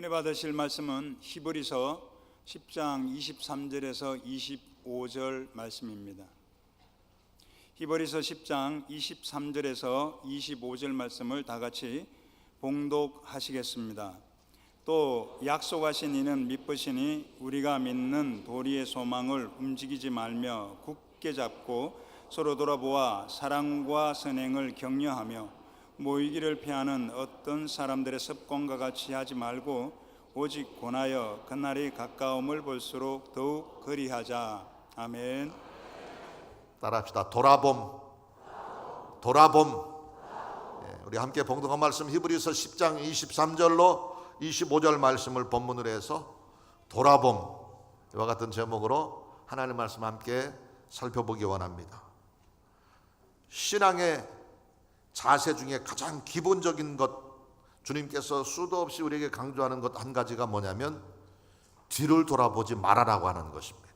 은혜 받으실 말씀은 히브리서 10장 23절에서 25절 말씀입니다. 히브리서 10장 23절에서 25절 말씀을 다 같이 봉독하시겠습니다. 또 약속하신 이는 미쁘시니 우리가 믿는 도리의 소망을 움직이지 말며 굳게 잡고 서로 돌아보아 사랑과 선행을 격려하며 모이기를 피하는 어떤 사람들의 습관과 같이 하지 말고 오직 권하여 그날이 가까움을 볼수록 더욱 그리하자. 아멘. 따라합시다. 돌아봄. 우리 함께 봉독한 말씀 히브리서 10장 23절로 25절 말씀을 본문으로 해서 돌아봄, 이와 같은 제목으로 하나님의 말씀 함께 살펴보기 원합니다. 신앙의 자세 중에 가장 기본적인 것, 주님께서 수도 없이 우리에게 강조하는 것 한 가지가 뭐냐면 뒤를 돌아보지 말아라고 하는 것입니다.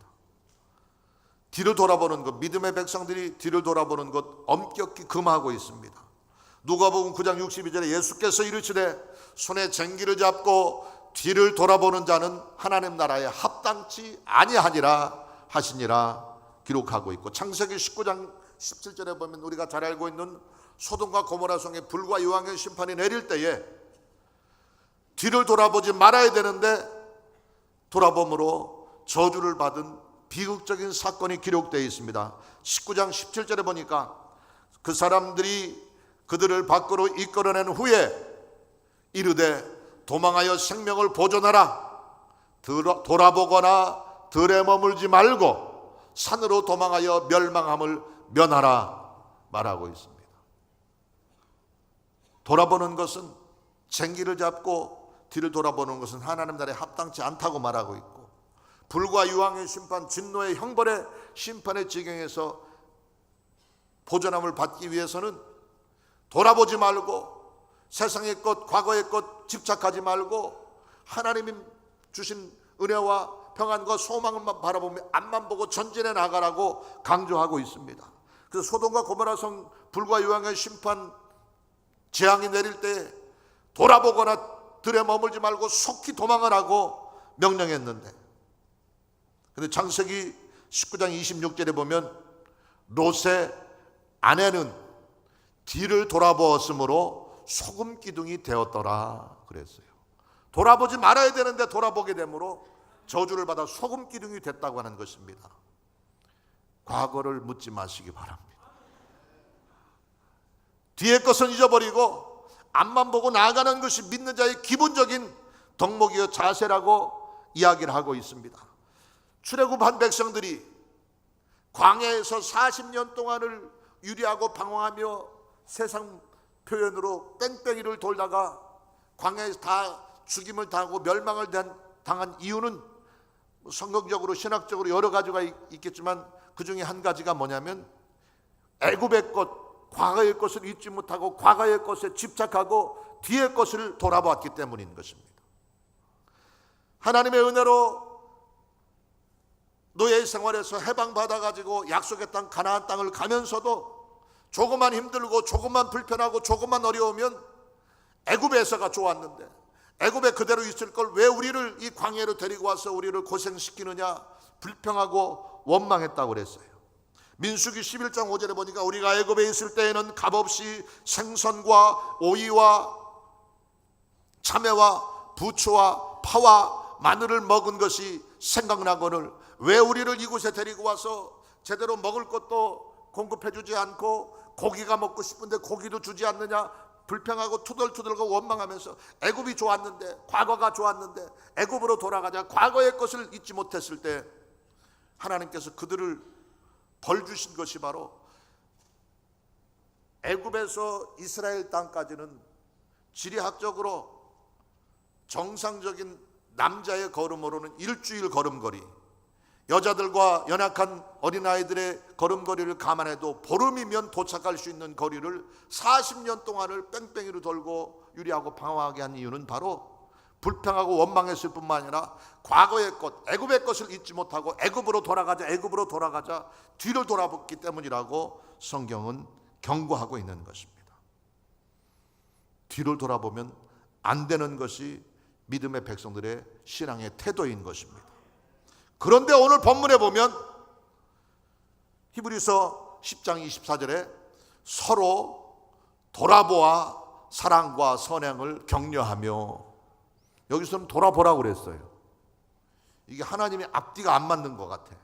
뒤를 돌아보는 것, 믿음의 백성들이 뒤를 돌아보는 것 엄격히 금하고 있습니다. 누가복음 9장 62절에 예수께서 이르시되 손에 쟁기를 잡고 뒤를 돌아보는 자는 하나님 나라에 합당치 아니하니라 하시니라 기록하고 있고, 창세기 19장 17절에 보면 우리가 잘 알고 있는 소돔과 고모라 성에 불과 유황의 심판이 내릴 때에 뒤를 돌아보지 말아야 되는데 돌아봄으로 저주를 받은 비극적인 사건이 기록되어 있습니다. 19장 17절에 보니까 그 사람들이 그들을 밖으로 이끌어낸 후에 이르되 도망하여 생명을 보존하라, 돌아보거나 들에 머물지 말고 산으로 도망하여 멸망함을 면하라 말하고 있습니다. 돌아보는 것은, 쟁기를 잡고 뒤를 돌아보는 것은 하나님 나라에 합당치 않다고 말하고 있고, 불과 유황의 심판, 진노의 형벌의 심판의 지경에서 보존함을 받기 위해서는 돌아보지 말고 세상의 것, 과거의 것 집착하지 말고 하나님이 주신 은혜와 평안과 소망을 바라보며 앞만 보고 전진해 나가라고 강조하고 있습니다. 그래서 소돔과 고모라 성 불과 유황의 심판 재앙이 내릴 때 돌아보거나 들에 머물지 말고 속히 도망을 하고 명령했는데, 그런데 창세기 19장 26절에 보면 롯의 아내는 뒤를 돌아보았으므로 소금 기둥이 되었더라 그랬어요. 돌아보지 말아야 되는데 돌아보게 되므로 저주를 받아 소금 기둥이 됐다고 하는 것입니다. 과거를 묻지 마시기 바랍니다. 뒤의 것은 잊어버리고 앞만 보고 나아가는 것이 믿는 자의 기본적인 덕목이요 자세라고 이야기를 하고 있습니다. 출애굽한 백성들이 광야에서 40년 동안을 유리하고 방황하며 세상 표현으로 뺑뺑이를 돌다가 광야에서 다 죽임을 당하고 멸망을 당한 이유는 성경적으로 신학적으로 여러 가지가 있겠지만 그 중에 한 가지가 뭐냐면 애굽의 것, 과거의 것을 잊지 못하고 과거의 것에 집착하고 뒤의 것을 돌아봤기 때문인 것입니다. 하나님의 은혜로 노예 생활에서 해방받아가지고 약속의 땅 가나안 땅을 가면서도 조금만 힘들고 조금만 불편하고 조금만 어려우면 애굽에서가 좋았는데 애굽에 그대로 있을 걸 왜 우리를 이 광야로 데리고 와서 우리를 고생시키느냐, 불평하고 원망했다고 그랬어요. 민수기 11장 5절에 보니까 우리가 애굽에 있을 때에는 값없이 생선과 오이와 참외와 부초와 파와 마늘을 먹은 것이 생각나거늘 왜 우리를 이곳에 데리고 와서 제대로 먹을 것도 공급해 주지 않고 고기가 먹고 싶은데 고기도 주지 않느냐, 불평하고 투덜투덜하고 원망하면서 애굽이 좋았는데, 과거가 좋았는데 애굽으로 돌아가자, 과거의 것을 잊지 못했을 때 하나님께서 그들을 벌 주신 것이 바로 애굽에서 이스라엘 땅까지는 지리학적으로 정상적인 남자의 걸음으로는 일주일 걸음걸이, 여자들과 연약한 어린아이들의 걸음걸이를 감안해도 보름이면 도착할 수 있는 거리를 40년 동안을 뺑뺑이로 돌고 유리하고 방황하게 한 이유는 바로 불평하고 원망했을 뿐만 아니라 과거의 것, 애굽의 것을 잊지 못하고 애굽으로 돌아가자 뒤를 돌아봤기 때문이라고 성경은 경고하고 있는 것입니다. 뒤를 돌아보면 안 되는 것이 믿음의 백성들의 신앙의 태도인 것입니다. 그런데 오늘 본문에 보면 히브리서 10장 24절에 서로 돌아보아 사랑과 선행을 격려하며, 여기서는 돌아보라고 그랬어요. 이게 하나님의 앞뒤가 안 맞는 것 같아.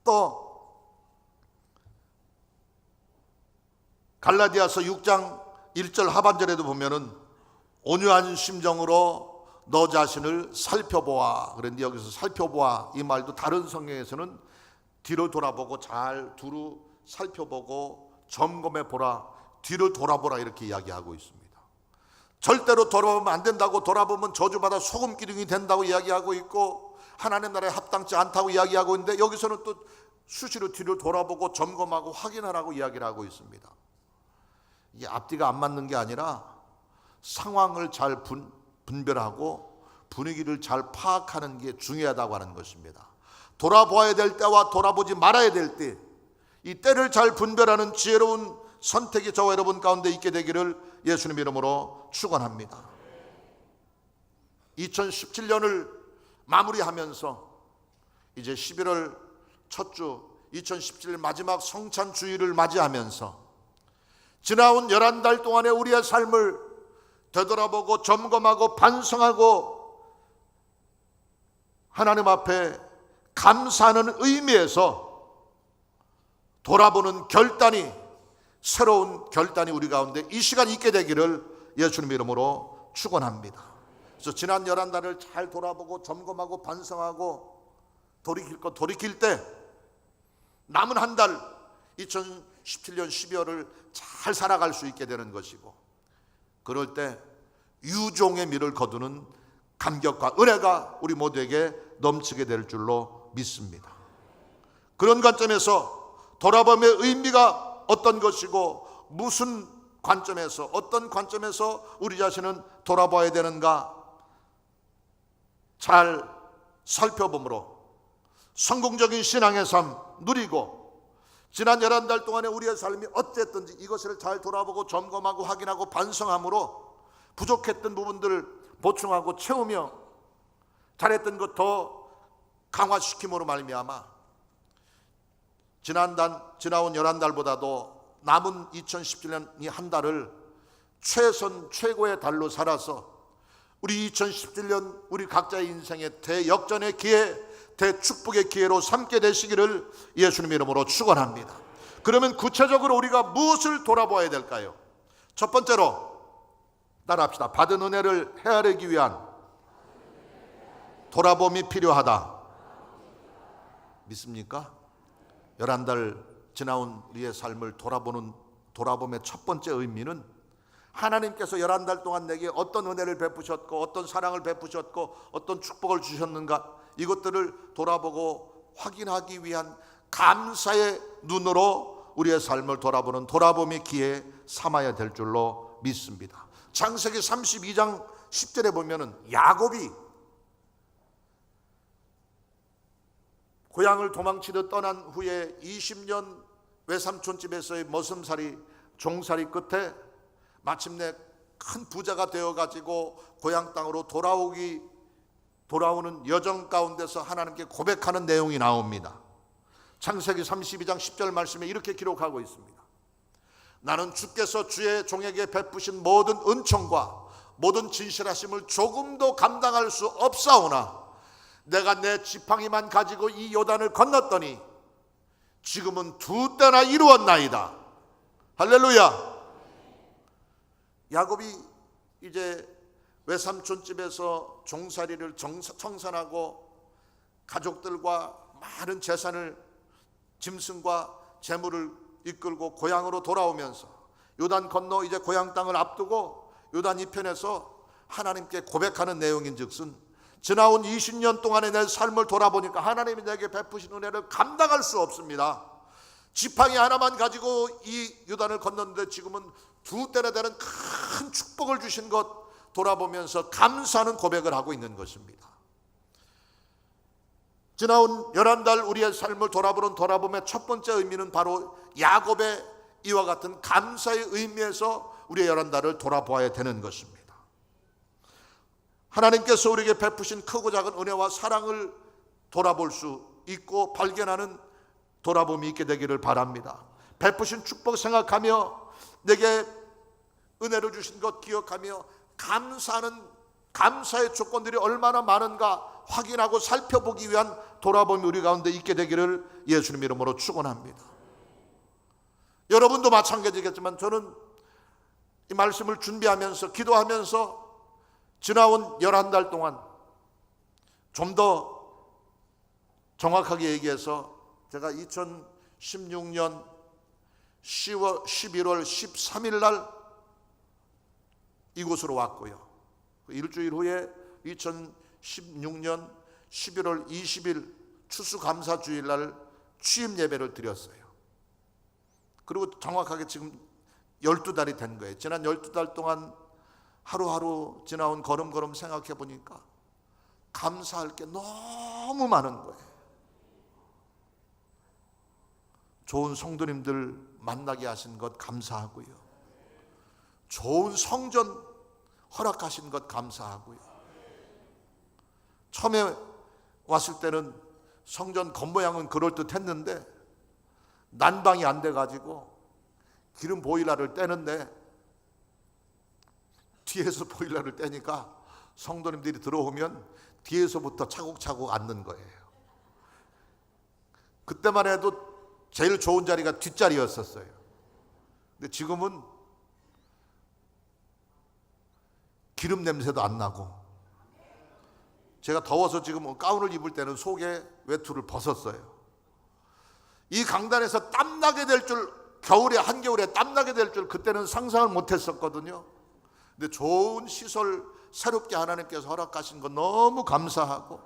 또 갈라디아서 6장 1절 하반절에도 보면은 온유한 심정으로 너 자신을 살펴보아. 그런데 여기서 살펴보아 이 말도 다른 성경에서는 뒤로 돌아보고 잘 두루 살펴보고 점검해 보라, 뒤를 돌아보라 이렇게 이야기하고 있습니다. 절대로 돌아보면 안 된다고, 돌아보면 저주받아 소금기둥이 된다고 이야기하고 있고 하나님 나라에 합당치 않다고 이야기하고 있는데, 여기서는 또 수시로 뒤를 돌아보고 점검하고 확인하라고 이야기를 하고 있습니다. 이게 앞뒤가 안 맞는 게 아니라 상황을 잘 분별하고 분위기를 잘 파악하는 게 중요하다고 하는 것입니다. 돌아보아야 될 때와 돌아보지 말아야 될 때, 이 때를 잘 분별하는 지혜로운 선택이 저와 여러분 가운데 있게 되기를 예수님 이름으로 축원합니다. 2017년을 마무리하면서 이제 11월 첫 주 2017년 마지막 성찬 주일을 맞이하면서 지나온 11달 동안의 우리의 삶을 되돌아보고 점검하고 반성하고 하나님 앞에 감사하는 의미에서 돌아보는 결단이, 새로운 결단이 우리 가운데 이 시간 있게 되기를 예수님 이름으로 축원합니다. 그래서 지난 11달을 잘 돌아보고 점검하고 반성하고 돌이킬 것 돌이킬 때 남은 한 달 2017년 12월을 잘 살아갈 수 있게 되는 것이고, 그럴 때 유종의 미를 거두는 감격과 은혜가 우리 모두에게 넘치게 될 줄로 믿습니다. 그런 관점에서 돌아봄의 의미가 어떤 것이고 무슨 관점에서, 어떤 관점에서 우리 자신은 돌아봐야 되는가 잘 살펴봄으로 성공적인 신앙의 삶 누리고, 지난 11달 동안의 우리의 삶이 어쨌든지 이것을 잘 돌아보고 점검하고 확인하고 반성함으로 부족했던 부분들을 보충하고 채우며 잘했던 것 더 강화시킴으로 말미암아 지나온 11달보다도 남은 2017년 이 한 달을 최선 최고의 달로 살아서 우리 2017년 우리 각자의 인생의 대역전의 기회, 대축복의 기회로 삼게 되시기를 예수님 이름으로 축원합니다. 그러면 구체적으로 우리가 무엇을 돌아보아야 될까요? 첫 번째로 따라합시다. 받은 은혜를 헤아리기 위한 돌아봄이 필요하다. 믿습니까? 11달 지나온 우리의 삶을 돌아봄의 첫 번째 의미는 하나님께서 11달 동안 내게 어떤 은혜를 베푸셨고 어떤 사랑을 베푸셨고 어떤 축복을 주셨는가, 이것들을 돌아보고 확인하기 위한 감사의 눈으로 우리의 삶을 돌아보는 돌아봄의 기회에 삼아야 될 줄로 믿습니다. 창세기 32장 10절에 보면은 야곱이 고향을 도망치듯 떠난 후에 20년 외삼촌 집에서의 머슴살이 종살이 끝에 마침내 큰 부자가 되어가지고 고향 땅으로 돌아오는 여정 가운데서 하나님께 고백하는 내용이 나옵니다. 창세기 32장 10절 말씀에 이렇게 기록하고 있습니다. 나는 주께서 주의 종에게 베푸신 모든 은총과 모든 진실하심을 조금도 감당할 수 없사오나 내가 내 지팡이만 가지고 이 요단을 건넜더니 지금은 2때나 이루었나이다. 할렐루야. 야곱이 이제 외삼촌 집에서 종살이를 청산하고 가족들과 많은 재산을, 짐승과 재물을 이끌고 고향으로 돌아오면서 요단 건너 이제 고향 땅을 앞두고 요단 이편에서 하나님께 고백하는 내용인즉슨 지나온 20년 동안의 내 삶을 돌아보니까 하나님이 내게 베푸신 은혜를 감당할 수 없습니다. 지팡이 하나만 가지고 이 요단을 건넜는데 지금은 2때나 되는 큰 축복을 주신 것 돌아보면서 감사하는 고백을 하고 있는 것입니다. 지나온 11달 우리의 삶을 돌아보는 돌아봄의 첫 번째 의미는 바로 야곱의 이와 같은 감사의 의미에서 우리의 11달을 돌아보아야 되는 것입니다. 하나님께서 우리에게 베푸신 크고 작은 은혜와 사랑을 돌아볼 수 있고 발견하는 돌아봄이 있게 되기를 바랍니다. 베푸신 축복 생각하며 내게 은혜를 주신 것 기억하며 감사하는 감사의 조건들이 얼마나 많은가 확인하고 살펴보기 위한 돌아봄이 우리 가운데 있게 되기를 예수님 이름으로 축원합니다. 여러분도 마찬가지겠지만 저는 이 말씀을 준비하면서 기도하면서 지나온 11달 동안 좀 더 정확하게 얘기해서 제가 2016년 11월 13일 날 이곳으로 왔고요. 일주일 후에 2016년 11월 20일 추수감사주일 날 취임 예배를 드렸어요. 그리고 정확하게 지금 12달이 된 거예요. 지난 12달 동안 하루하루 지나온 걸음걸음 생각해 보니까 감사할 게 너무 많은 거예요. 좋은 성도님들 만나게 하신 것 감사하고요. 좋은 성전 허락하신 것 감사하고요. 처음에 왔을 때는 성전 겉모양은 그럴듯했는데 난방이 안 돼가지고 기름 보일러를 떼는데 뒤에서 보일러를 떼니까 성도님들이 들어오면 뒤에서부터 차곡차곡 앉는 거예요. 그때만 해도 제일 좋은 자리가 뒷자리였었어요. 근데 지금은 기름 냄새도 안 나고, 제가 더워서 지금 가운을 입을 때는 속에 외투를 벗었어요. 이 강단에서 땀나게 될 줄, 겨울에 한겨울에 땀나게 될 줄 그때는 상상을 못했었거든요. 근데 좋은 시설 새롭게 하나님께서 허락하신 거 너무 감사하고,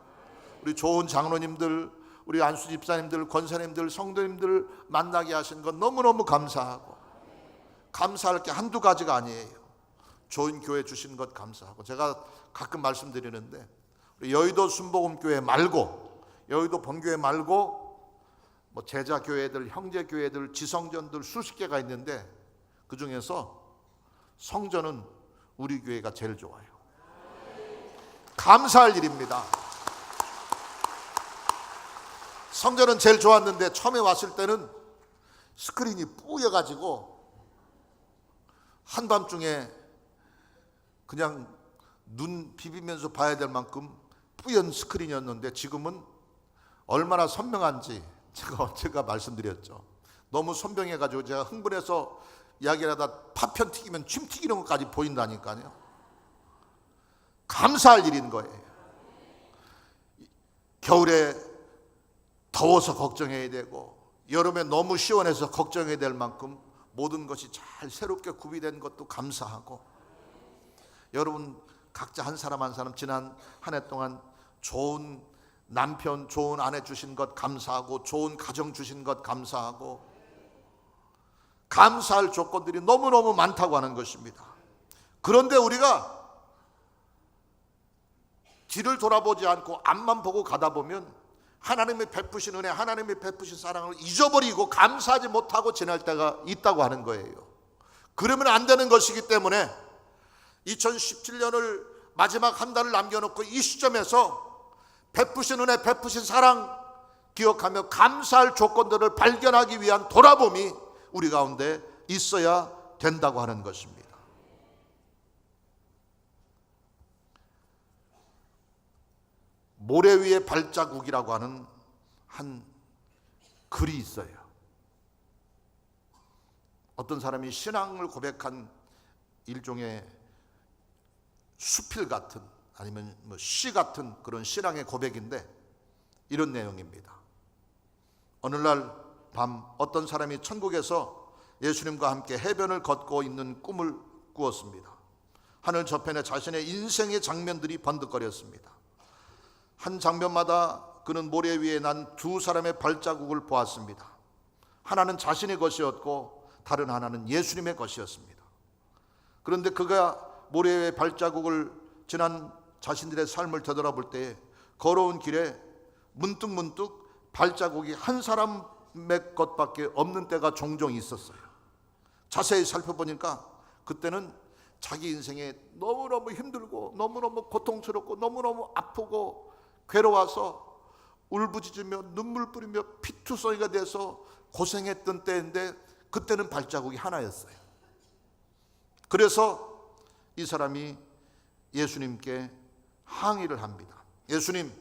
우리 좋은 장로님들, 우리 안수 집사님들, 권사님들, 성도님들 만나게 하신 건 너무너무 감사하고, 감사할 게 한두 가지가 아니에요. 좋은 교회 주신 것 감사하고, 제가 가끔 말씀드리는데 우리 여의도 순복음교회 말고, 여의도 본교회 말고 뭐 제자교회들, 형제교회들, 지성전들 수십 개가 있는데 그 중에서 성전은 우리 교회가 제일 좋아요. 감사할 일입니다. 성전은 제일 좋았는데 처음에 왔을 때는 스크린이 뿌여가지고 한밤중에 그냥 눈 비비면서 봐야 될 만큼 뿌연 스크린이었는데 지금은 얼마나 선명한지 제가 말씀드렸죠. 너무 선명해가지고 제가 흥분해서 이야기를 하다 파편 튀기면 침 튀기는 것까지 보인다니까요. 감사할 일인 거예요. 겨울에 더워서 걱정해야 되고 여름에 너무 시원해서 걱정해야 될 만큼 모든 것이 잘 새롭게 구비된 것도 감사하고, 여러분 각자 한 사람 한 사람 지난 한 해 동안 좋은 남편, 좋은 아내 주신 것 감사하고, 좋은 가정 주신 것 감사하고, 감사할 조건들이 너무너무 많다고 하는 것입니다. 그런데 우리가 뒤를 돌아보지 않고 앞만 보고 가다 보면 하나님의 베푸신 은혜, 하나님의 베푸신 사랑을 잊어버리고 감사하지 못하고 지날 때가 있다고 하는 거예요. 그러면 안 되는 것이기 때문에 2017년을 마지막 한 달을 남겨놓고 이 시점에서 베푸신 은혜, 베푸신 사랑 기억하며 감사할 조건들을 발견하기 위한 돌아봄이 우리 가운데 있어야 된다고 하는 것입니다. 모래 위의 발자국이라고 하는 한 글이 있어요. 어떤 사람이 신앙을 고백한 일종의 수필 같은, 아니면 시 같은 그런 신앙의 고백인데 이런 내용입니다. 어느 날 밤 어떤 사람이 천국에서 예수님과 함께 해변을 걷고 있는 꿈을 꾸었습니다. 하늘 저편에 자신의 인생의 장면들이 번득거렸습니다. 한 장면마다 그는 모래 위에 난 두 사람의 발자국을 보았습니다. 하나는 자신의 것이었고 다른 하나는 예수님의 것이었습니다. 그런데 그가 모래 위의 발자국을 지난 자신들의 삶을 되돌아볼 때 걸어온 길에 문득문득 발자국이 한 사람의 것밖에 없는 때가 종종 있었어요. 자세히 살펴보니까 그때는 자기 인생에 너무너무 힘들고 힘들고 너무너무 고통스럽고 너무너무 아프고 괴로워서 울부짖으며 눈물 뿌리며 피투성이가 돼서 고생했던 때인데 그때는 발자국이 하나였어요. 그래서 이 사람이 예수님께 항의를 합니다. 예수님,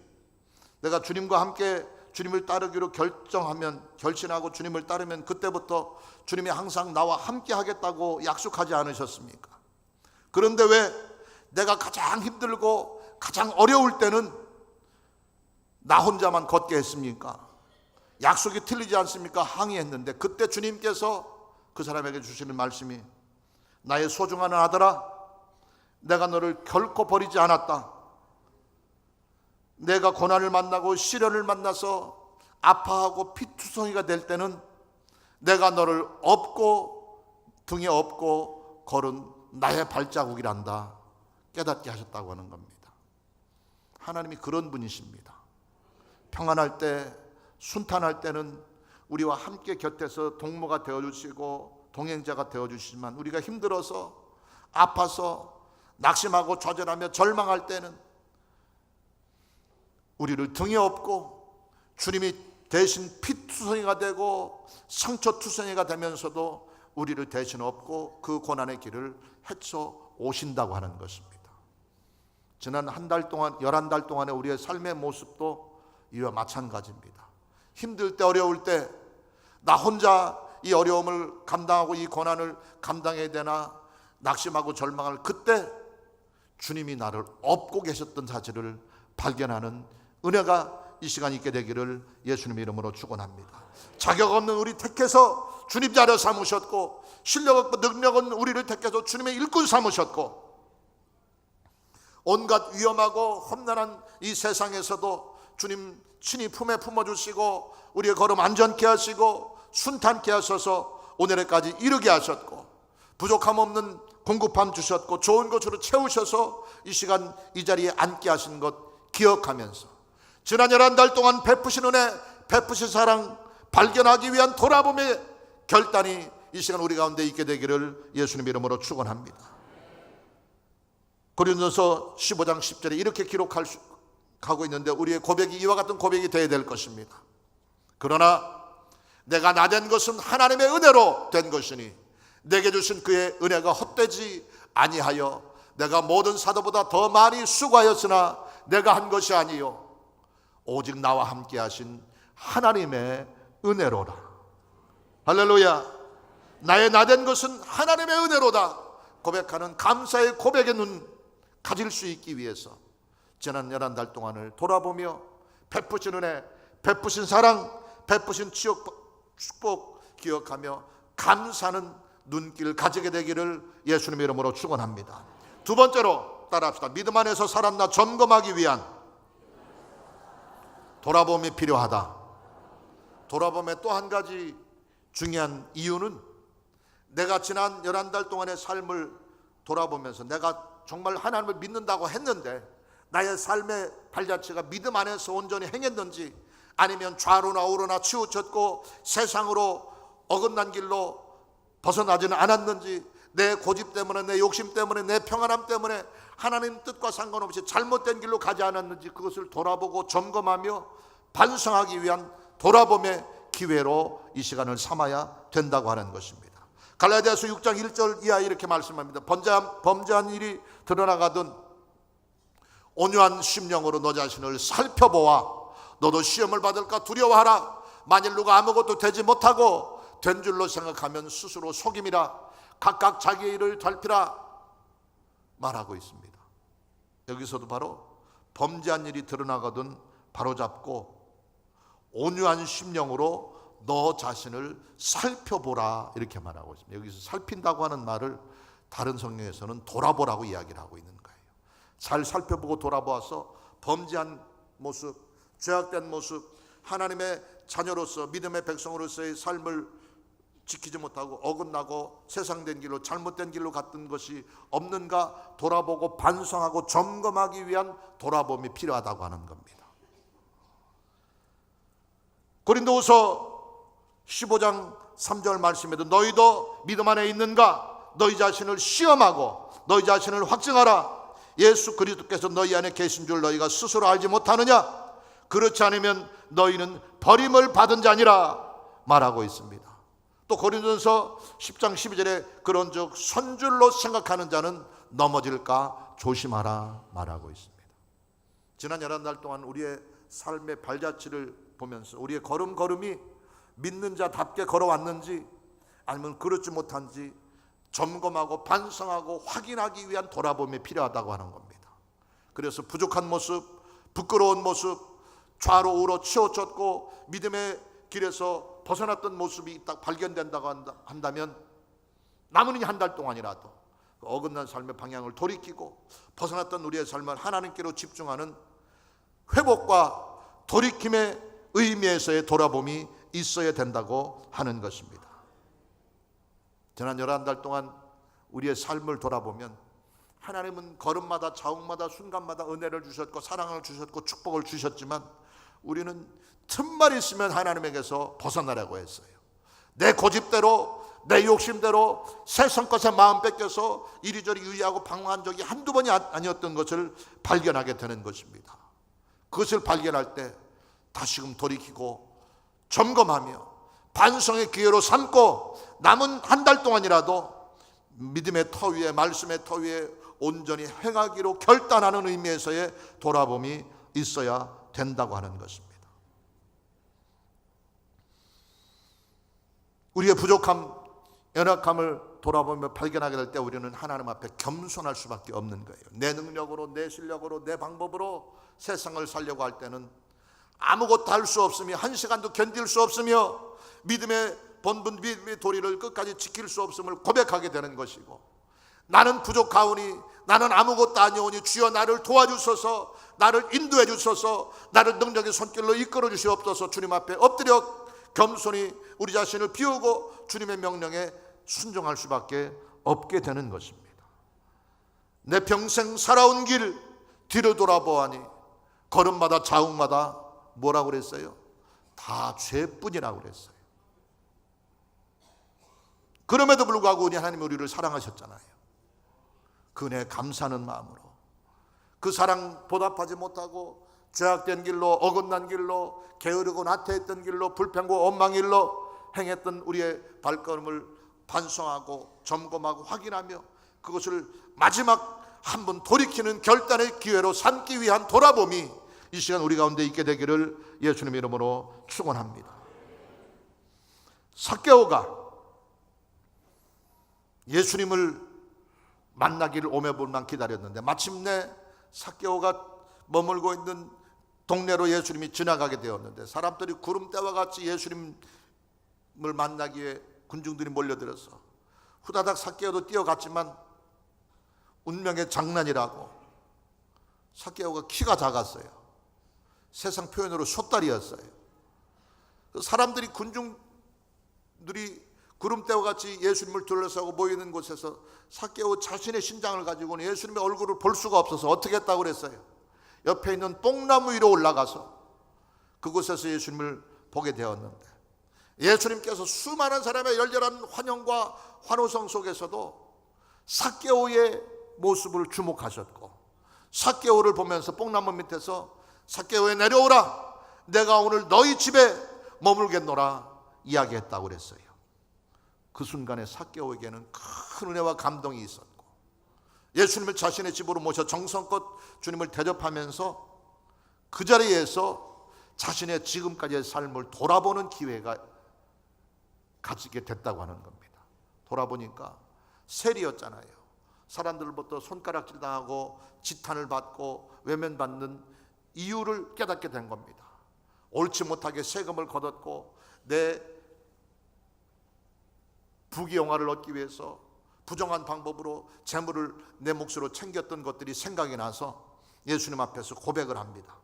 내가 주님과 함께 주님을 따르기로 결심하고 주님을 따르면 그때부터 주님이 항상 나와 함께 하겠다고 약속하지 않으셨습니까? 그런데 왜 내가 가장 힘들고 가장 어려울 때는 나 혼자만 걷게 했습니까? 약속이 틀리지 않습니까? 항의했는데 그때 주님께서 그 사람에게 주시는 말씀이 나의 소중한 아들아, 내가 너를 결코 버리지 않았다. 내가 고난을 만나고 시련을 만나서 아파하고 피투성이가 될 때는 내가 너를 업고 등에 업고 걸은 나의 발자국이란다 깨닫게 하셨다고 하는 겁니다. 하나님이 그런 분이십니다. 평안할 때, 순탄할 때는 우리와 함께 곁에서 동무가 되어주시고 동행자가 되어주시지만 우리가 힘들어서 아파서 낙심하고 좌절하며 절망할 때는 우리를 등에 업고 주님이 대신 피투성이가 되고 상처투성이가 되면서도 우리를 대신 업고 그 고난의 길을 헤쳐 오신다고 하는 것입니다. 지난 한 달 동안 11달 동안의 우리의 삶의 모습도 이와 마찬가지입니다. 힘들 때 어려울 때 나 혼자 이 어려움을 감당하고 이 고난을 감당해야 되나 낙심하고 절망할 그때 주님이 나를 업고 계셨던 사실을 발견하는 은혜가 이 시간 있게 되기를 예수님 이름으로 축원합니다. 자격 없는 우리 택해서 주님 자료 삼으셨고 실력 없고 능력 없는 우리를 택해서 주님의 일꾼 삼으셨고 온갖 위험하고 험난한 이 세상에서도 주님 친히 품에 품어주시고 우리의 걸음 안전케 하시고 순탄케 하셔서 오늘에까지 이르게 하셨고 부족함 없는 공급함 주셨고 좋은 것으로 채우셔서 이 시간 이 자리에 앉게 하신 것 기억하면서 지난 11달 동안 베푸신 은혜, 베푸신 사랑 발견하기 위한 돌아봄의 결단이 이 시간 우리 가운데 있게 되기를 예수님 이름으로 축원합니다. 고린도서 15장 10절에 이렇게 기록하고 있는데 우리의 고백이 이와 같은 고백이 되어야 될 것입니다. 그러나 내가 나된 것은 하나님의 은혜로 된 것이니 내게 주신 그의 은혜가 헛되지 아니하여 내가 모든 사도보다 더 많이 수고하였으나 내가 한 것이 아니요 오직 나와 함께 하신 하나님의 은혜로라. 할렐루야. 나의 나된 것은 하나님의 은혜로다 고백하는 감사의 고백의 눈 가질 수 있기 위해서 지난 11달 동안을 돌아보며 베푸신 은혜, 베푸신 사랑, 베푸신 축복 기억하며 감사하는 눈길 가지게 되기를 예수님 이름으로 축원합니다. 두 번째로 따라합시다. 믿음 안에서 살았나 점검하기 위한 돌아봄이 필요하다. 돌아봄의 또 한 가지 중요한 이유는 내가 지난 11달 동안의 삶을 돌아보면서 내가 정말 하나님을 믿는다고 했는데 나의 삶의 발자취가 믿음 안에서 온전히 행했는지 아니면 좌로나 우로나 치우쳤고 세상으로 어긋난 길로 벗어나지는 않았는지 내 고집 때문에 내 욕심 때문에 내 평안함 때문에 하나님 뜻과 상관없이 잘못된 길로 가지 않았는지 그것을 돌아보고 점검하며 반성하기 위한 돌아봄의 기회로 이 시간을 삼아야 된다고 하는 것입니다. 갈라디아서 6장 1절 이하 이렇게 말씀합니다. 범죄한 일이 드러나가든 온유한 심령으로 너 자신을 살펴보아 너도 시험을 받을까 두려워하라. 만일 누가 아무것도 되지 못하고 된 줄로 생각하면 스스로 속임이라. 각각 자기의 일을 살피라 말하고 있습니다. 여기서도 바로 범죄한 일이 드러나거든 바로잡고 온유한 심령으로 너 자신을 살펴보라 이렇게 말하고 있습니다. 여기서 살핀다고 하는 말을 다른 성경에서는 돌아보라고 이야기를 하고 있는 거예요. 잘 살펴보고 돌아보아서 범죄한 모습, 죄악된 모습, 하나님의 자녀로서 믿음의 백성으로서의 삶을 지키지 못하고 어긋나고 세상된 길로 잘못된 길로 갔던 것이 없는가 돌아보고 반성하고 점검하기 위한 돌아봄이 필요하다고 하는 겁니다. 고린도후서 15장 3절 말씀에도 너희도 믿음 안에 있는가 너희 자신을 시험하고 너희 자신을 확증하라. 예수 그리스도께서 너희 안에 계신 줄 너희가 스스로 알지 못하느냐? 그렇지 않으면 너희는 버림을 받은 자니라 말하고 있습니다. 또 고린도전서 10장 12절에 그런즉 선줄로 생각하는 자는 넘어질까 조심하라 말하고 있습니다. 지난 11달 동안 우리의 삶의 발자취를 보면서 우리의 걸음걸음이 믿는 자답게 걸어왔는지 아니면 그렇지 못한지 점검하고 반성하고 확인하기 위한 돌아봄이 필요하다고 하는 겁니다. 그래서 부족한 모습, 부끄러운 모습, 좌로 우로 치우쳤고 믿음의 길에서 벗어났던 모습이 딱 발견된다고 한다면 남은 한 달 동안이라도 어긋난 삶의 방향을 돌이키고 벗어났던 우리의 삶을 하나님께로 집중하는 회복과 돌이킴의 의미에서의 돌아봄이 있어야 된다고 하는 것입니다. 지난 11달 동안 우리의 삶을 돌아보면 하나님은 걸음마다 자욱마다 순간마다 은혜를 주셨고 사랑을 주셨고 축복을 주셨지만 우리는 틈만 있으면 하나님에게서 벗어나려고 했어요. 내 고집대로 내 욕심대로 세상 것에 마음 뺏겨서 이리저리 유의하고 방황한 적이 한두 번이 아니었던 것을 발견하게 되는 것입니다. 그것을 발견할 때 다시금 돌이키고 점검하며 반성의 기회로 삼고 남은 한 달 동안이라도 믿음의 터 위에 말씀의 터 위에 온전히 행하기로 결단하는 의미에서의 돌아봄이 있어야 된다고 하는 것입니다. 우리의 부족함, 연약함을 돌아보며 발견하게 될 때 우리는 하나님 앞에 겸손할 수밖에 없는 거예요. 내 능력으로, 내 실력으로, 내 방법으로 세상을 살려고 할 때는 아무것도 할 수 없으며 한 시간도 견딜 수 없으며 믿음의 본분, 믿음의 도리를 끝까지 지킬 수 없음을 고백하게 되는 것이고 나는 부족하오니 나는 아무것도 아니오니 주여 나를 도와주소서 나를 인도해 주소서 나를 능력의 손길로 이끌어 주시옵소서 주님 앞에 엎드려 겸손히 우리 자신을 비우고 주님의 명령에 순종할 수밖에 없게 되는 것입니다. 내 평생 살아온 길 뒤로 돌아보아니 걸음마다 자욱마다 뭐라고 그랬어요? 다 죄뿐이라고 그랬어요. 그럼에도 불구하고 우리 하나님이 우리를 사랑하셨잖아요. 그 은혜에 감사하는 마음으로 그 사랑 보답하지 못하고 죄악된 길로 어긋난 길로 게으르고 나태했던 길로 불평과 원망 길로 행했던 우리의 발걸음을 반성하고 점검하고 확인하며 그것을 마지막 한번 돌이키는 결단의 기회로 삼기 위한 돌아봄이 이 시간 우리 가운데 있게 되기를 예수님의 이름으로 축원합니다. 삭개오가 예수님을 만나기를 오매불만 기다렸는데 마침내 삭개오가 머물고 있는 동네로 예수님이 지나가게 되었는데 사람들이 구름대와 같이 예수님을 만나기 위해 군중들이 몰려들어서 후다닥 삭개오도 뛰어갔지만 운명의 장난이라고 삭개오가 키가 작았어요. 세상 표현으로 솥다리였어요. 사람들이 군중들이 구름대와 같이 예수님을 둘러싸고 모이는 곳에서 삭개오 자신의 신장을 가지고는 예수님의 얼굴을 볼 수가 없어서 어떻게 했다고 그랬어요? 옆에 있는 뽕나무 위로 올라가서 그곳에서 예수님을 보게 되었는데 예수님께서 수많은 사람의 열렬한 환영과 환호성 속에서도 삭개오의 모습을 주목하셨고 삭개오를 보면서 뽕나무 밑에서 삭개오에 내려오라 내가 오늘 너희 집에 머물겠노라 이야기했다고 그랬어요. 그 순간에 삭개오에게는 큰 은혜와 감동이 있었고 예수님을 자신의 집으로 모셔 정성껏 주님을 대접하면서 그 자리에서 자신의 지금까지의 삶을 돌아보는 기회가 가지게 됐다고 하는 겁니다. 돌아보니까 세리였잖아요. 사람들로부터 손가락질 당하고 지탄을 받고 외면받는 이유를 깨닫게 된 겁니다. 옳지 못하게 세금을 걷었고 내 부귀영화를 얻기 위해서 부정한 방법으로 재물을 내 몫으로 챙겼던 것들이 생각이 나서 예수님 앞에서 고백을 합니다.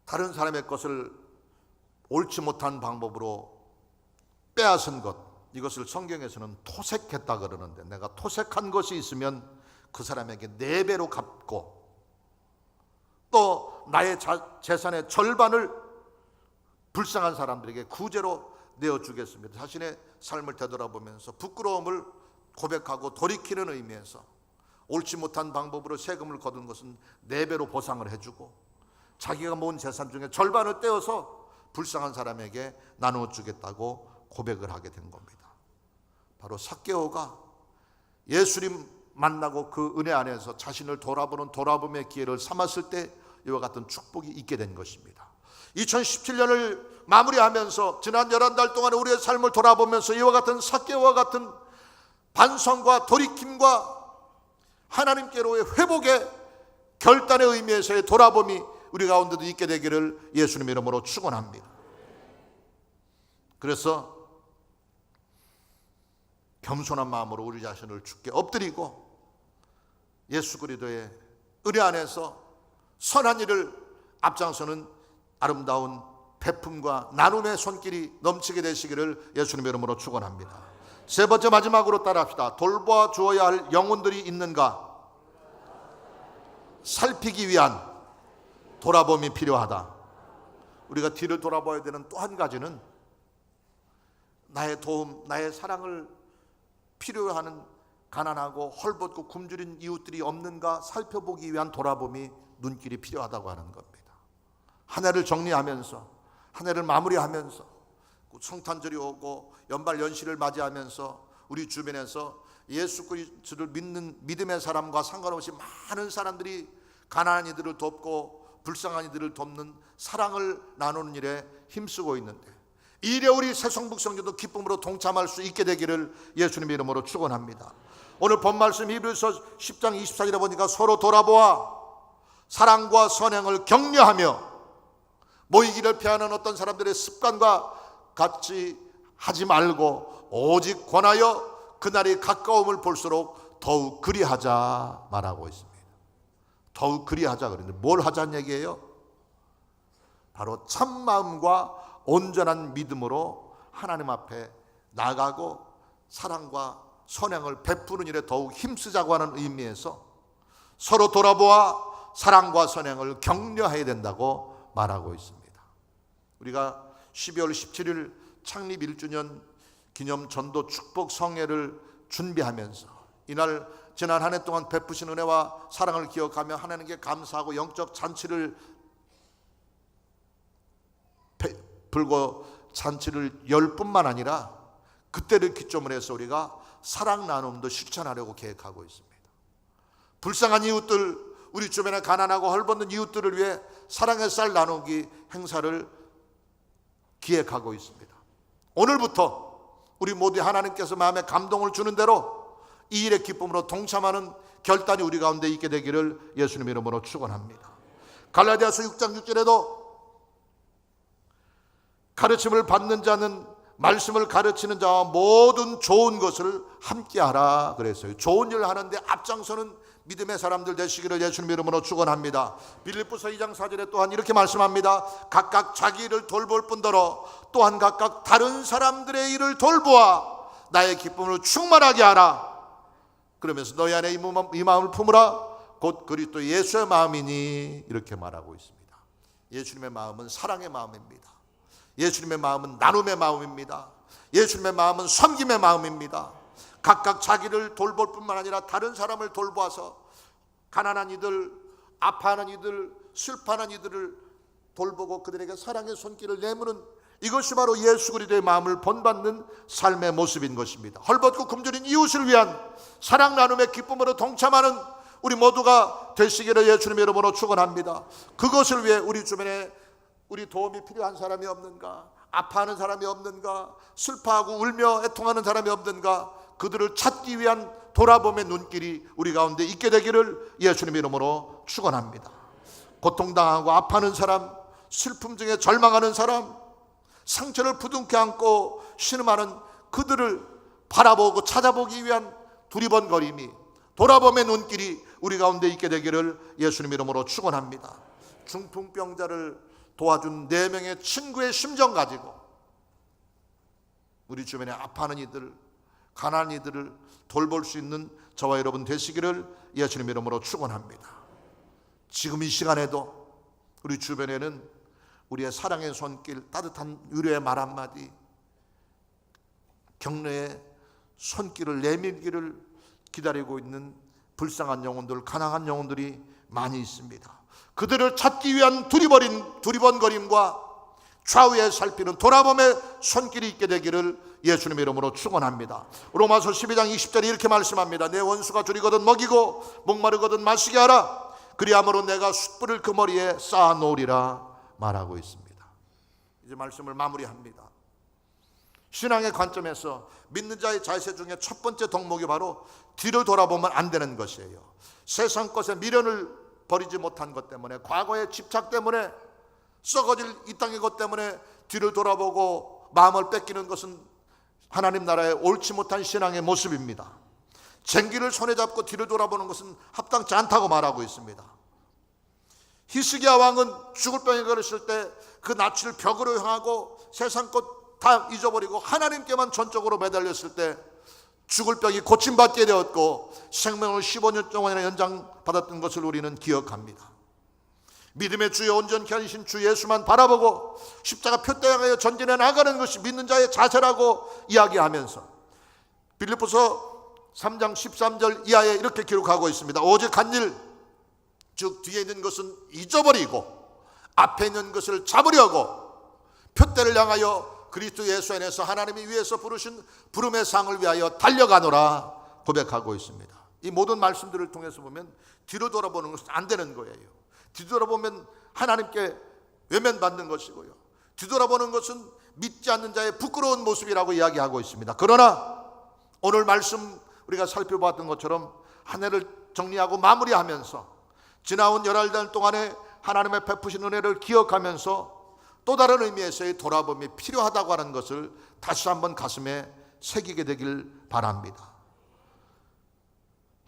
다른 사람의 것을 옳지 못한 방법으로 빼앗은 것, 이것을 성경에서는 토색했다 그러는데 내가 토색한 것이 있으면 그 사람에게 4배로 갚고 또 나의 재산의 절반을 불쌍한 사람들에게 구제로 내어주겠습니다. 자신의 삶을 되돌아보면서 부끄러움을 고백하고 돌이키는 의미에서 옳지 못한 방법으로 세금을 거둔 것은 4배로 보상을 해주고 자기가 모은 재산 중에 절반을 떼어서 불쌍한 사람에게 나누어 주겠다고 고백을 하게 된 겁니다. 바로 삭개오가 예수님 만나고 그 은혜 안에서 자신을 돌아보는 돌아봄의 기회를 삼았을 때 이와 같은 축복이 있게 된 것입니다. 2017년을 마무리하면서 지난 11달 동안의 우리의 삶을 돌아보면서 이와 같은 삭개오와 같은 반성과 돌이킴과 하나님께로의 회복의 결단의 의미에서의 돌아봄이 우리 가운데도 있게 되기를 예수님 이름으로 축원합니다. 그래서 겸손한 마음으로 우리 자신을 주께 엎드리고 예수 그리스도의 은혜 안에서 선한 일을 앞장서는 아름다운 베품과 나눔의 손길이 넘치게 되시기를 예수님 이름으로 축원합니다. 세 번째 마지막으로 따라합시다. 돌보아 주어야 할 영혼들이 있는가 살피기 위한 돌아봄이 필요하다. 우리가 뒤를 돌아봐야 되는 또 한 가지는 나의 도움, 나의 사랑을 필요하는 가난하고 헐벗고 굶주린 이웃들이 없는가 살펴보기 위한 돌아봄이 눈길이 필요하다고 하는 겁니다. 한 해를 정리하면서 한 해를 마무리하면서 성탄절이 오고 연말 연시를 맞이하면서 우리 주변에서 예수 그리스도를 믿는 믿음의 사람과 상관없이 많은 사람들이 가난한 이들을 돕고 불쌍한 이들을 돕는 사랑을 나누는 일에 힘쓰고 있는데 이 일에 우리 새성북성교도 기쁨으로 동참할 수 있게 되기를 예수님의 이름으로 축원합니다. 오늘 본 말씀 히브리서 10장 24절에 보니까 서로 돌아보아 사랑과 선행을 격려하며 모이기를 피하는 어떤 사람들의 습관과 같이 하지 말고 오직 권하여 그날이 가까움을 볼수록 더욱 그리하자 말하고 있습니다. 더욱 그리하자 그러는데 뭘 하자는 얘기예요? 바로 참마음과 온전한 믿음으로 하나님 앞에 나가고 사랑과 선행을 베푸는 일에 더욱 힘쓰자고 하는 의미에서 서로 돌아보아 사랑과 선행을 격려해야 된다고 말하고 있습니다. 우리가 12월 17일 창립 1주년 기념 전도 축복 성회를 준비하면서 이날 지난 한 해 동안 베푸신 은혜와 사랑을 기억하며 하나님께 감사하고 영적 잔치를 불고 잔치를 열 뿐만 아니라 그때를 기점으로 해서 우리가 사랑 나눔도 실천하려고 계획하고 있습니다. 불쌍한 이웃들, 우리 주변에 가난하고 헐벗는 이웃들을 위해 사랑의 쌀 나누기 행사를 기획하고 있습니다. 오늘부터 우리 모두 하나님께서 마음에 감동을 주는 대로 이 일의 기쁨으로 동참하는 결단이 우리 가운데 있게 되기를 예수님 이름으로 축원합니다. 갈라디아서 6장 6절에도 가르침을 받는 자는 말씀을 가르치는 자와 모든 좋은 것을 함께하라 그랬어요. 좋은 일을 하는데 앞장서는 믿음의 사람들 되시기를 예수님 이름으로 축원합니다. 빌립보서 2장 4절에 또한 이렇게 말씀합니다. 각각 자기 일을 돌볼 뿐더러 또한 각각 다른 사람들의 일을 돌보아 나의 기쁨을 충만하게 하라. 그러면서 너희 안에 이 마음을 품으라. 곧 그리스도 예수의 마음이니 이렇게 말하고 있습니다. 예수님의 마음은 사랑의 마음입니다. 예수님의 마음은 나눔의 마음입니다. 예수님의 마음은 섬김의 마음입니다. 각각 자기를 돌볼 뿐만 아니라 다른 사람을 돌보아서 가난한 이들, 아파하는 이들, 슬퍼하는 이들을 돌보고 그들에게 사랑의 손길을 내미는 이것이 바로 예수 그리스도의 마음을 본받는 삶의 모습인 것입니다. 헐벗고 굶주린 이웃을 위한 사랑 나눔의 기쁨으로 동참하는 우리 모두가 되시기를 예수님의 이름으로 축원합니다. 그것을 위해 우리 주변에 우리 도움이 필요한 사람이 없는가? 아파하는 사람이 없는가? 슬퍼하고 울며 애통하는 사람이 없는가? 그들을 찾기 위한 돌아봄의 눈길이 우리 가운데 있게 되기를 예수님의 이름으로 축원합니다. 고통당하고 아파하는 사람, 슬픔 중에 절망하는 사람, 상처를 부둥켜 안고 신음하는 그들을 바라보고 찾아보기 위한 두리번거림이 돌아봄의 눈길이 우리 가운데 있게 되기를 예수님 이름으로 축원합니다. 중풍병자를 도와준 4명의 친구의 심정 가지고 우리 주변에 아파하는 이들, 가난한 이들을 돌볼 수 있는 저와 여러분 되시기를 예수님 이름으로 축원합니다. 지금 이 시간에도 우리 주변에는 우리의 사랑의 손길, 따뜻한 위로의 말 한마디, 격려의 손길을 내밀기를 기다리고 있는 불쌍한 영혼들, 가난한 영혼들이 많이 있습니다. 그들을 찾기 위한 두리번거림과 좌우에 살피는 돌아봄의 손길이 있게 되기를 예수님의 이름으로 축원합니다. 로마서 12장 20절에 이렇게 말씀합니다. 내 원수가 줄이거든 먹이고 목마르거든 마시게 하라. 그리함으로 내가 숯불을 그 머리에 쌓아 놓으리라 말하고 있습니다. 이제 말씀을 마무리합니다. 신앙의 관점에서 믿는 자의 자세 중에 첫 번째 덕목이 바로 뒤를 돌아보면 안 되는 것이에요. 세상 것에 미련을 버리지 못한 것 때문에, 과거의 집착 때문에, 썩어질 이 땅의 것 때문에 뒤를 돌아보고 마음을 뺏기는 것은 하나님 나라의 옳지 못한 신앙의 모습입니다. 쟁기를 손에 잡고 뒤를 돌아보는 것은 합당치 않다고 말하고 있습니다. 히스기야 왕은 죽을 병에 걸렸을 때 그 낯을 벽으로 향하고 세상 것 다 잊어버리고 하나님께만 전적으로 매달렸을 때 죽을 병이 고침받게 되었고 생명을 15년 동안이나 연장받았던 것을 우리는 기억합니다. 믿음의 주여 온전케 하신 주 예수만 바라보고 십자가 표대 향하여 전진해 나가는 것이 믿는 자의 자세라고 이야기하면서 빌립보서 3장 13절 이하에 이렇게 기록하고 있습니다. 오직 한 일, 즉 뒤에 있는 것은 잊어버리고 앞에 있는 것을 잡으려고 표대를 향하여 그리스도 예수 안에서 하나님이 위에서 부르신 부름의 상을 위하여 달려가노라 고백하고 있습니다. 이 모든 말씀들을 통해서 보면 뒤로 돌아보는 것은 안 되는 거예요. 뒤돌아보면 하나님께 외면받는 것이고요, 뒤돌아보는 것은 믿지 않는 자의 부끄러운 모습이라고 이야기하고 있습니다. 그러나 오늘 말씀 우리가 살펴봤던 것처럼 한 해를 정리하고 마무리하면서 지나온 열흘 동안에 하나님의 베푸신 은혜를 기억하면서 또 다른 의미에서의 돌아봄이 필요하다고 하는 것을 다시 한번 가슴에 새기게 되길 바랍니다.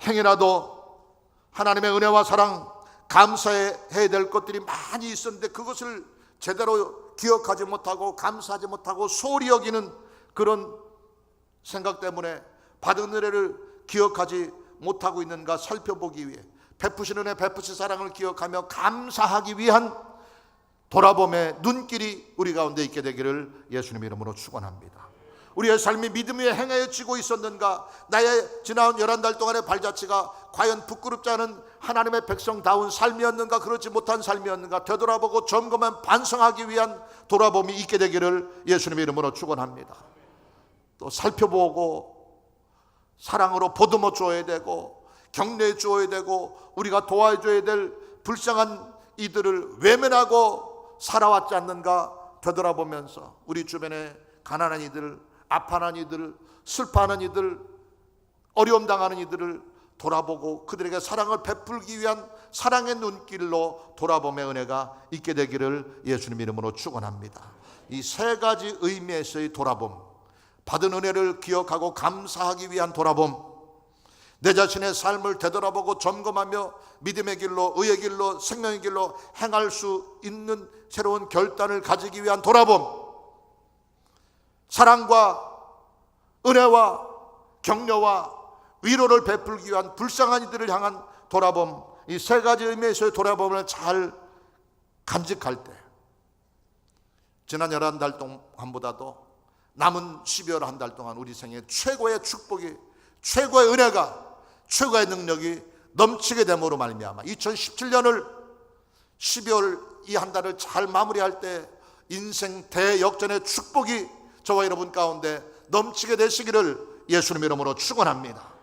행여라도 하나님의 은혜와 사랑, 감사해야 될 것들이 많이 있었는데 그것을 제대로 기억하지 못하고 감사하지 못하고 소홀히 여기는 그런 생각 때문에 받은 은혜를 기억하지 못하고 있는가 살펴보기 위해, 베푸신 은혜, 베푸신 사랑을 기억하며 감사하기 위한 돌아봄의 눈길이 우리 가운데 있게 되기를 예수님 이름으로 축원합니다. 우리의 삶이 믿음 위에 행해지고 있었는가, 나의 지나온 11달 동안의 발자취가 과연 부끄럽지 않은 하나님의 백성다운 삶이었는가, 그렇지 못한 삶이었는가 되돌아보고 점검한 반성하기 위한 돌아봄이 있게 되기를 예수님의 이름으로 축원합니다. 또 살펴보고 사랑으로 보듬어 줘야 되고 격려해 줘야 되고 우리가 도와줘야 될 불쌍한 이들을 외면하고 살아왔지 않는가 되돌아보면서 우리 주변에 가난한 이들, 아파하는 이들, 슬퍼하는 이들, 어려움 당하는 이들을 돌아보고 그들에게 사랑을 베풀기 위한 사랑의 눈길로 돌아봄의 은혜가 있게 되기를 예수님 이름으로 축원합니다. 이 세 가지 의미에서의 돌아봄, 받은 은혜를 기억하고 감사하기 위한 돌아봄, 내 자신의 삶을 되돌아보고 점검하며 믿음의 길로, 의의 길로, 생명의 길로 행할 수 있는 새로운 결단을 가지기 위한 돌아봄, 사랑과 은혜와 격려와 위로를 베풀기 위한 불쌍한 이들을 향한 돌아봄, 이 세 가지 의미에서의 돌아봄을 잘 간직할 때 지난 11달 동안보다도 남은 12월 한 달 동안 우리 생에 최고의 축복이, 최고의 은혜가, 최고의 능력이 넘치게 됨으로 말미암아 2017년을 12월 이 한 달을 잘 마무리할 때 인생 대역전의 축복이 저와 여러분 가운데 넘치게 되시기를 예수님 이름으로 축원합니다.